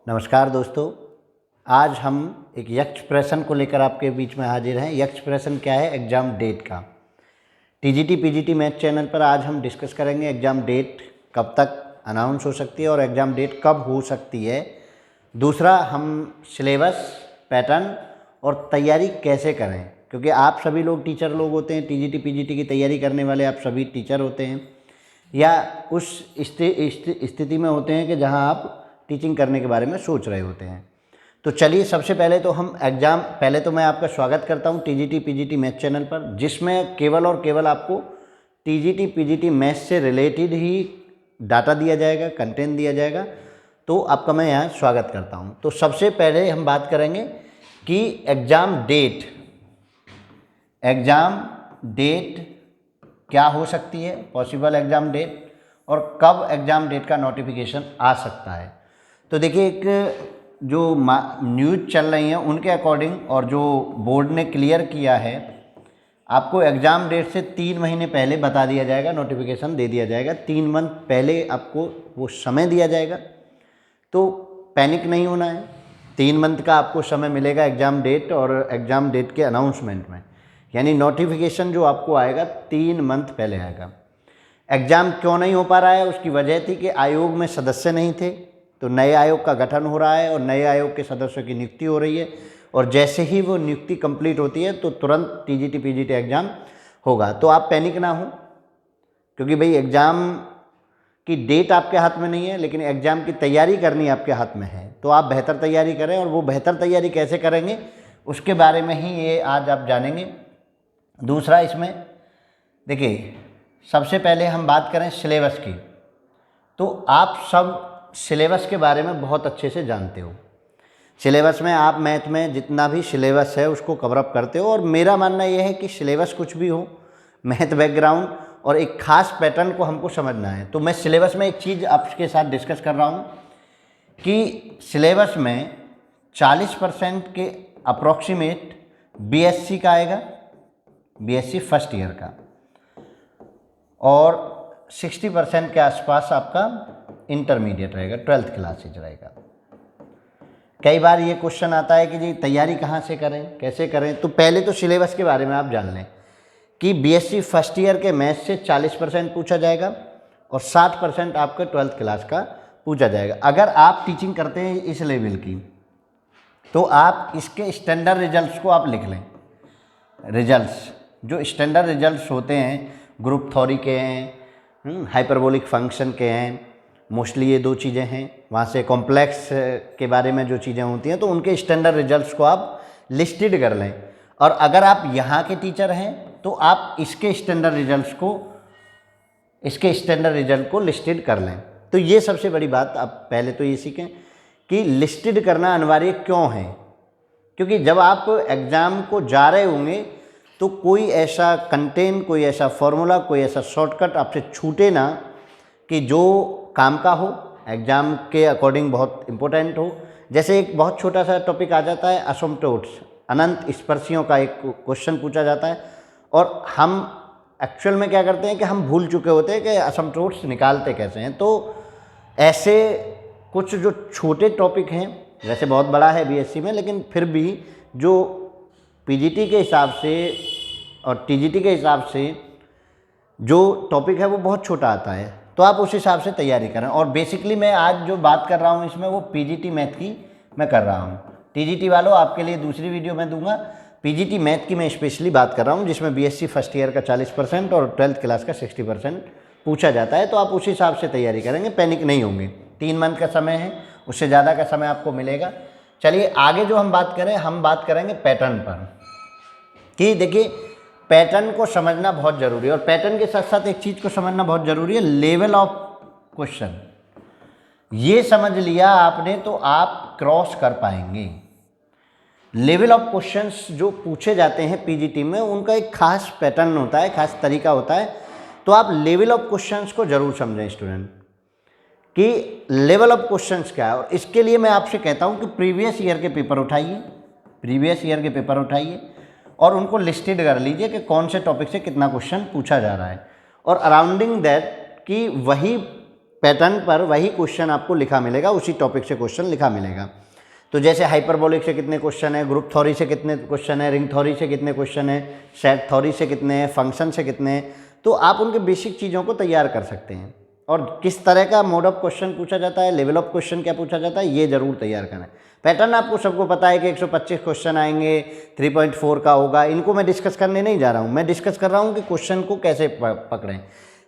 नमस्कार दोस्तों, आज हम एक यक्ष प्रश्न को लेकर आपके बीच में हाजिर हैं। यक्ष प्रश्न क्या है? एग्ज़ाम डेट का। टीजीटी पीजीटी मैथ चैनल पर आज हम डिस्कस करेंगे एग्ज़ाम डेट कब तक अनाउंस हो सकती है और एग्ज़ाम डेट कब हो सकती है। दूसरा, हम सिलेबस, पैटर्न और तैयारी कैसे करें, क्योंकि आप सभी लोग टीचर लोग होते हैं। टीजीटी पीजीटी की तैयारी करने वाले आप सभी टीचर होते हैं या उस स्थिति में होते हैं कि जहां आप टीचिंग करने के बारे में सोच रहे होते हैं। तो चलिए, सबसे पहले तो हम पहले तो मैं आपका स्वागत करता हूं टीजीटी पीजीटी मैथ चैनल पर, जिसमें केवल और केवल आपको टीजीटी पीजीटी मैथ से रिलेटेड ही डाटा दिया जाएगा, कंटेंट दिया जाएगा। तो आपका मैं यहाँ स्वागत करता हूँ। तो सबसे पहले हम बात करेंगे कि एग्ज़ाम डेट क्या हो सकती है, पॉसिबल एग्ज़ाम डेट, और कब एग्ज़ाम डेट का नोटिफिकेशन आ सकता है। तो देखिए, एक जो न्यूज़ चल रही हैं उनके अकॉर्डिंग और जो बोर्ड ने क्लियर किया है, आपको एग्ज़ाम डेट से 3 महीने पहले बता दिया जाएगा, नोटिफिकेशन दे दिया जाएगा। 3 मंथ पहले आपको वो समय दिया जाएगा। तो पैनिक नहीं होना है। 3 मंथ का आपको समय मिलेगा एग्ज़ाम डेट और एग्ज़ाम डेट के अनाउंसमेंट में, यानी नोटिफिकेशन जो आपको आएगा 3 मंथ पहले आएगा। एग्ज़ाम क्यों नहीं हो पा रहा है? उसकी वजह थी कि आयोग में सदस्य नहीं थे। तो नए आयोग का गठन हो रहा है और नए आयोग के सदस्यों की नियुक्ति हो रही है, और जैसे ही वो नियुक्ति कंप्लीट होती है तो तुरंत टीजीटी पीजीटी एग्ज़ाम होगा। तो आप पैनिक ना हो, क्योंकि भाई एग्ज़ाम की डेट आपके हाथ में नहीं है, लेकिन एग्ज़ाम की तैयारी करनी आपके हाथ में है। तो आप बेहतर तैयारी करें, और वो बेहतर तैयारी कैसे करेंगे उसके बारे में ही ये आज आप जानेंगे। दूसरा, इसमें देखिए, सबसे पहले हम बात करें सिलेबस की। तो आप सब सिलेबस के बारे में बहुत अच्छे से जानते हो। सिलेबस में आप मैथ में जितना भी सिलेबस है उसको कवर अप करते हो, और मेरा मानना यह है कि सिलेबस कुछ भी हो, मैथ बैकग्राउंड और एक ख़ास पैटर्न को हमको समझना है। तो मैं सिलेबस में एक चीज़ आपके साथ डिस्कस कर रहा हूँ कि सिलेबस में 40% के अप्रॉक्सीमेट बीएससी का आएगा, बीएससी फर्स्ट ईयर का, और 60% के आसपास आपका इंटरमीडिएट रहेगा, 12th क्लासेज रहेगा। कई बार ये क्वेश्चन आता है कि जी तैयारी कहाँ से करें, कैसे करें। तो पहले तो सिलेबस के बारे में आप जान लें कि बीएससी फर्स्ट ईयर के मैथ्स से 40% पूछा जाएगा और 60% आपके 12th क्लास का पूछा जाएगा। अगर आप टीचिंग करते हैं इस लेवल की, तो आप इसके स्टैंडर्ड रिजल्ट्स को आप लिख लें। रिजल्ट्स, जो स्टैंडर्ड रिजल्ट्स होते हैं, ग्रुप थ्योरी के हैं, हाइपरबोलिक फंक्शन के हैं, मोस्टली ये 2 चीज़ें हैं। वहाँ से कॉम्प्लेक्स के बारे में जो चीज़ें होती हैं, तो उनके स्टैंडर्ड रिजल्ट्स को आप लिस्टेड कर लें। और अगर आप यहाँ के टीचर हैं तो आप इसके स्टैंडर्ड रिजल्ट को लिस्टेड कर लें। तो ये सबसे बड़ी बात आप पहले तो ये सीखें कि लिस्टेड करना अनिवार्य क्यों है। क्योंकि जब आप एग्ज़ाम को जा रहे होंगे तो कोई ऐसा कंटेंट, कोई ऐसा फॉर्मूला, कोई ऐसा शॉर्टकट आपसे छूटे ना कि जो काम का हो, एग्ज़ाम के अकॉर्डिंग बहुत इम्पोर्टेंट हो। जैसे एक बहुत छोटा सा टॉपिक आ जाता है, असिम्प्टोट्स, अनंत स्पर्शियों का एक क्वेश्चन पूछा जाता है, और हम एक्चुअल में क्या करते हैं कि हम भूल चुके होते हैं कि असिम्प्टोट्स निकालते कैसे हैं। तो ऐसे कुछ जो छोटे टॉपिक हैं, वैसे बहुत बड़ा है बीएससी में, लेकिन फिर भी जो पीजीटी के हिसाब से और टीजीटी के हिसाब से जो टॉपिक है वो बहुत छोटा आता है। तो आप उस हिसाब से तैयारी करें। और बेसिकली मैं आज जो बात कर रहा हूँ इसमें वो पीजीटी मैथ की मैं कर रहा हूँ। टीजीटी वालों, आपके लिए दूसरी वीडियो मैं दूंगा। पीजीटी मैथ की मैं स्पेशली बात कर रहा हूँ, जिसमें बीएससी फर्स्ट ईयर का 40% और 12th क्लास का 60% पूछा जाता है। तो आप उस हिसाब से तैयारी करेंगे, पैनिक नहीं होंगे। 3 मंथ का समय है, उससे ज़्यादा का समय आपको मिलेगा। चलिए आगे जो हम बात करें, हम बात करेंगे पैटर्न पर। कि देखिए, पैटर्न को समझना बहुत ज़रूरी है, और पैटर्न के साथ साथ एक चीज़ को समझना बहुत ज़रूरी है, लेवल ऑफ क्वेश्चन। ये समझ लिया आपने तो आप क्रॉस कर पाएंगे। लेवल ऑफ क्वेश्चंस जो पूछे जाते हैं पीजीटी में, उनका एक खास पैटर्न होता है, खास तरीका होता है। तो आप लेवल ऑफ क्वेश्चंस को ज़रूर समझें स्टूडेंट, कि लेवल ऑफ क्वेश्चंस क्या है। और इसके लिए मैं आपसे कहता हूँ कि प्रीवियस ईयर के पेपर उठाइए और उनको लिस्टेड कर लीजिए कि कौन से टॉपिक से कितना क्वेश्चन पूछा जा रहा है, और अराउंडिंग दैट कि वही पैटर्न पर वही क्वेश्चन आपको लिखा मिलेगा, उसी टॉपिक से क्वेश्चन लिखा मिलेगा। तो जैसे हाइपरबोलिक से कितने क्वेश्चन है, ग्रुप थ्योरी से कितने क्वेश्चन है, रिंग थ्योरी से कितने क्वेश्चन है, सेट थ्योरी से कितने हैं, फंक्शन से कितने हैं, तो आप उनके बेसिक चीज़ों को तैयार कर सकते हैं। और किस तरह का मोड ऑफ क्वेश्चन पूछा जाता है, लेवल ऑफ क्वेश्चन क्या पूछा जाता है, ये जरूर तैयार करें। पैटर्न आपको सबको पता है कि 125 क्वेश्चन आएंगे, 3.4 का होगा, इनको मैं डिस्कस करने नहीं जा रहा हूँ। मैं डिस्कस कर रहा हूँ कि क्वेश्चन को कैसे पकड़ें,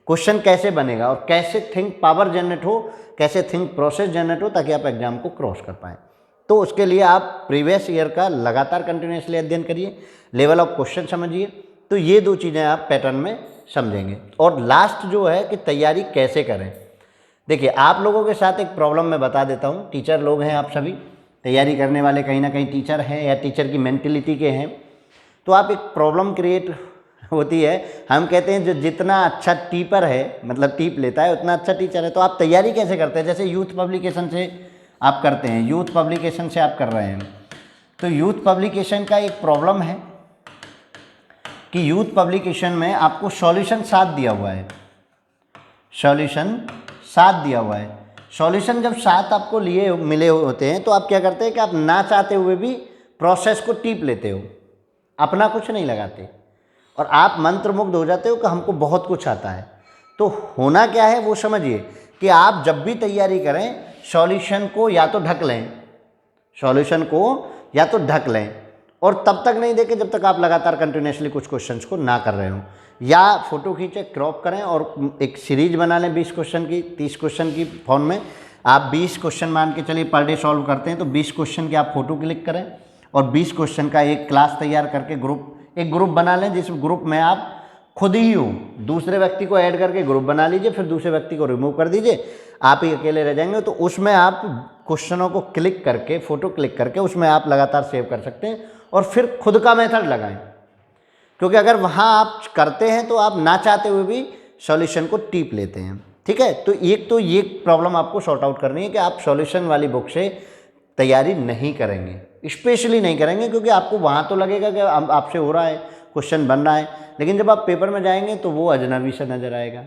क्वेश्चन कैसे बनेगा और कैसे थिंक पावर जनरेट हो, कैसे थिंक प्रोसेस जनरेट हो, ताकि आप एग्जाम को क्रॉस कर पाएँ। तो उसके लिए आप प्रीवियस ईयर का लगातार कंटिन्यूसली अध्ययन करिए, लेवल ऑफ क्वेश्चन समझिए। तो ये 2 चीज़ें आप पैटर्न में समझेंगे। और लास्ट जो है कि तैयारी कैसे करें। देखिए, आप लोगों के साथ एक प्रॉब्लम मैं बता देता हूँ। टीचर लोग हैं आप सभी, तैयारी करने वाले कहीं ना कहीं टीचर हैं या टीचर की मेंटेलिटी के हैं। तो आप एक प्रॉब्लम क्रिएट होती है, हम कहते हैं जो जितना अच्छा टीपर है, मतलब टीप लेता है, उतना अच्छा टीचर है। तो आप तैयारी कैसे करते हैं? जैसे यूथ पब्लिकेशन से आप करते हैं, यूथ पब्लिकेशन से आप कर रहे हैं, तो यूथ पब्लिकेशन का एक प्रॉब्लम है कि यूथ पब्लिकेशन में आपको सॉल्यूशन 7 दिया हुआ है, सॉल्यूशन 7 दिया हुआ है। सॉल्यूशन जब 7 आपको लिए मिले होते हैं तो आप क्या करते हैं कि आप ना चाहते हुए भी प्रोसेस को टीप लेते हो, अपना कुछ नहीं लगाते और आप मंत्रमुग्ध हो जाते हो कि हमको बहुत कुछ आता है। तो होना क्या है वो समझिए कि आप जब भी तैयारी करें सॉल्यूशन को या तो ढक लें, सॉल्यूशन को या तो ढक लें, और तब तक नहीं देखें जब तक आप लगातार कंटिन्यूसली कुछ क्वेश्चंस को ना कर रहे हो। या फ़ोटो खींचे, क्रॉप करें और एक सीरीज बना लें 20 क्वेश्चन की, 30 क्वेश्चन की फ़ोन में। आप 20 क्वेश्चन मान के चलिए पर डे सॉल्व करते हैं, तो 20 क्वेश्चन की आप फ़ोटो क्लिक करें और 20 क्वेश्चन का एक क्लास तैयार करके एक ग्रुप बना लें, जिस ग्रुप में आप खुद ही हो, दूसरे व्यक्ति को ऐड करके ग्रुप बना लीजिए, फिर दूसरे व्यक्ति को रिमूव कर दीजिए, आप ही अकेले रह जाएंगे। तो उसमें आप क्वेश्चनों को क्लिक करके, फ़ोटो क्लिक करके उसमें आप लगातार सेव कर सकते हैं और फिर खुद का मेथड लगाएं। क्योंकि अगर वहाँ आप करते हैं तो आप ना चाहते हुए भी सॉल्यूशन को टीप लेते हैं, ठीक है। तो ये प्रॉब्लम आपको सॉर्ट आउट करनी है कि आप सॉल्यूशन वाली बुक से तैयारी नहीं करेंगे, स्पेशली नहीं करेंगे, क्योंकि आपको वहाँ तो लगेगा कि आपसे हो रहा है, क्वेश्चन बन रहा है, लेकिन जब आप पेपर में जाएंगे तो वो अजनबी सा नज़र आएगा।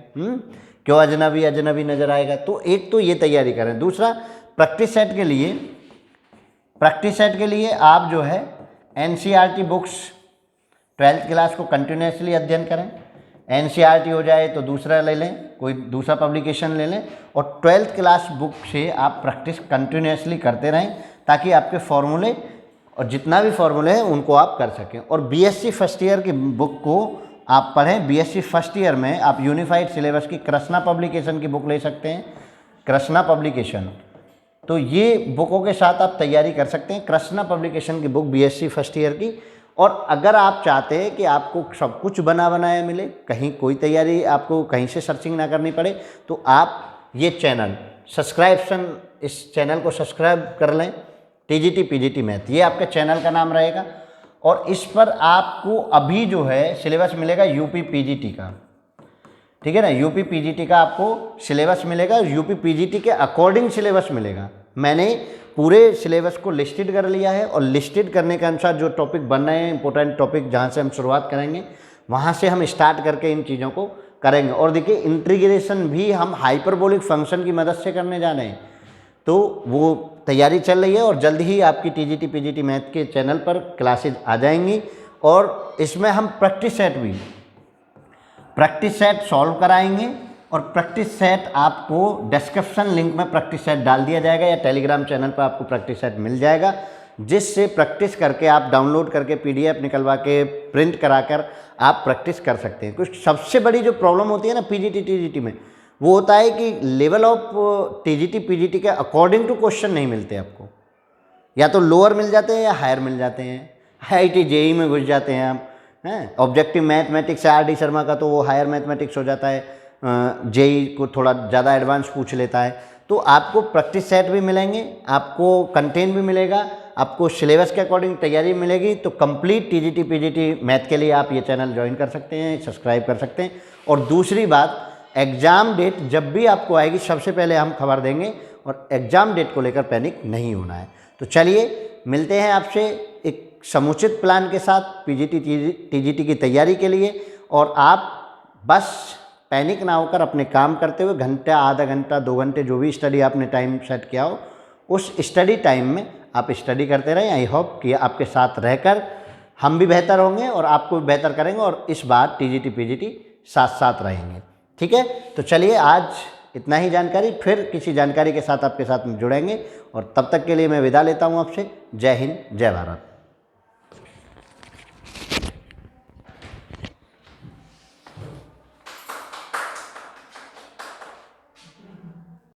क्यों अजनबी नज़र आएगा? तो एक तो ये तैयारी करें। दूसरा, प्रैक्टिस सेट के लिए आप जो है NCERT बुक्स 12th क्लास को कंटिन्यूसली अध्ययन करें। NCERT हो जाए तो दूसरा ले लें, कोई दूसरा पब्लिकेशन ले लें, और 12th क्लास बुक से आप प्रैक्टिस कंटिन्यूसली करते रहें, ताकि आपके फॉर्मूले और जितना भी फॉर्मूले हैं उनको आप कर सकें। और BSc फर्स्ट ईयर की बुक को आप पढ़ें। BSc फर्स्ट ईयर में आप यूनिफाइड सिलेबस की कृष्णा पब्लिकेशन की बुक ले सकते हैं, कृष्णा पब्लिकेशन। तो ये बुकों के साथ आप तैयारी कर सकते हैं, कृष्णा पब्लिकेशन की बुक BSc फर्स्ट ईयर की। और अगर आप चाहते हैं कि आपको सब कुछ बना बनाया मिले, कहीं कोई तैयारी आपको कहीं से सर्चिंग ना करनी पड़े, तो आप ये चैनल इस चैनल को सब्सक्राइब कर लें, TGT PGT मैथ, ये आपके चैनल का नाम रहेगा। और इस पर आपको अभी जो है सिलेबस मिलेगा UP PGT का, ठीक है ना, UP PGT का आपको सिलेबस मिलेगा, UP PGT के अकॉर्डिंग सिलेबस मिलेगा। मैंने पूरे सिलेबस को लिस्टेड कर लिया है और लिस्टेड करने के अनुसार जो टॉपिक बन रहे हैं, इंपॉर्टेंट टॉपिक जहाँ से हम शुरुआत करेंगे, वहाँ से हम स्टार्ट करके इन चीज़ों को करेंगे। और देखिए, इंटीग्रेशन भी हम हाइपरबोलिक फंक्शन की मदद से करने जा रहे हैं, तो वो तैयारी चल रही है और जल्द ही आपकी TGT PGT मैथ के चैनल पर क्लासेज आ जाएंगी। और इसमें हम प्रैक्टिस सेट सॉल्व कराएंगे, और प्रैक्टिस सेट आपको डिस्क्रिप्शन लिंक में प्रैक्टिस सेट डाल दिया जाएगा, या टेलीग्राम चैनल पर आपको प्रैक्टिस सेट मिल जाएगा, जिससे प्रैक्टिस करके आप डाउनलोड करके PDF निकलवा के प्रिंट कराकर आप प्रैक्टिस कर सकते हैं। कुछ सबसे बड़ी जो प्रॉब्लम होती है ना PGT TGT में, वो होता है कि लेवल ऑफ TGT PGT के अकॉर्डिंग टू क्वेश्चन नहीं मिलते आपको, या तो लोअर मिल जाते हैं या हायर मिल जाते हैं। IIT JEE में घुस जाते हैं आप, हैं ऑब्जेक्टिव मैथमेटिक्स RD शर्मा का, तो वो हायर मैथमेटिक्स हो जाता है, JEE को थोड़ा ज़्यादा एडवांस पूछ लेता है। तो आपको प्रैक्टिस सेट भी मिलेंगे, आपको कंटेंट भी मिलेगा, आपको सिलेबस के अकॉर्डिंग तैयारी मिलेगी। तो कंप्लीट TGT PGT मैथ के लिए आप ये चैनल ज्वाइन कर सकते हैं, सब्सक्राइब कर सकते हैं। और दूसरी बात, एग्ज़ाम डेट जब भी आपको आएगी सबसे पहले हम खबर देंगे, और एग्ज़ाम डेट को लेकर पैनिक नहीं होना है। तो चलिए मिलते हैं आपसे एक समुचित प्लान के साथ PGT TGT की तैयारी के लिए। और आप बस पैनिक ना होकर अपने काम करते हुए घंटा, आधा घंटा, 2 घंटे, जो भी स्टडी आपने टाइम सेट किया हो, उस स्टडी टाइम में आप स्टडी करते रहें। आई होप कि आपके साथ रहकर हम भी बेहतर होंगे और आपको भी बेहतर करेंगे, और इस बार टीजीटी पीजीटी साथ साथ रहेंगे। ठीक है, तो चलिए आज इतना ही जानकारी, फिर किसी जानकारी के साथ आपके साथ जुड़ेंगे, और तब तक के लिए मैं विदा लेता हूँ आपसे। जय हिंद, जय भारत।